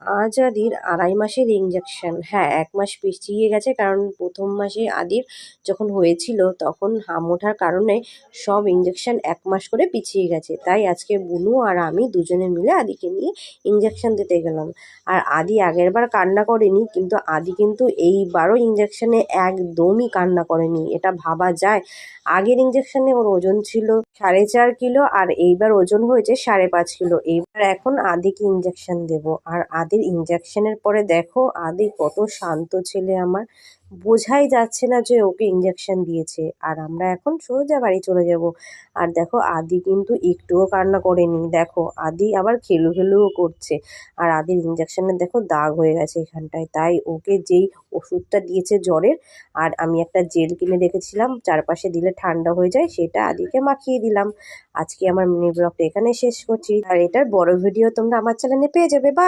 আজ আদির ২.৫ মাসের ইঞ্জেকশন। হ্যাঁ, ১ মাস পিছিয়ে গেছে, কারণ প্রথম মাসে আদির যখন হয়েছিল তখন হাম ওঠার কারণে সব ইঞ্জেকশন ১ মাস করে পিছিয়ে গেছে। তাই আজকে বুনু আর আমি দুজনে মিলে আদিকে নিয়ে ইঞ্জেকশন দিতে গেলাম। আর আদি আগেরবার কান্না করেনি, কিন্তু আদি কিন্তু এইবারও ইঞ্জেকশনে একদমই কান্না করেনি। এটা ভাবা যায়? আগের ইঞ্জেকশনে ওর ওজন ছিল ৪.৫ কিলো আর এইবার ওজন হয়েছে ৫.৫ কিলো। এইবার এখন আদিকে ইঞ্জেকশন দেব। আর আদির ইঞ্জেকশনের পরে দেখো আদি কত শান্ত ছেলে আমার। বোঝাই যাচ্ছে না যে ওকে ইঞ্জেকশন দিয়েছে। আর আমরা এখন সোজা বাড়ি চলে যাব। আর দেখো আদি কিন্তু একটুও কান্না করেনি। দেখো আদি আবার খেলু খেলুও করছে। আর আদির ইঞ্জেকশনের দেখো দাগ হয়ে গেছে এখানটায়। তাই ওকে যেই ওষুধটা দিয়েছে জ্বরের, আর আমি একটা জেল কিনে রেখেছিলাম চারপাশে দিলে ঠান্ডা হয়ে যায়, সেটা আদিকে মাখিয়ে দিলাম। আজকে আমার মিনি ব্লগটা এখানে শেষ করছি। আর এটার বড় ভিডিও তোমরা আমার চ্যানেলে পেয়ে যাবে। বাই।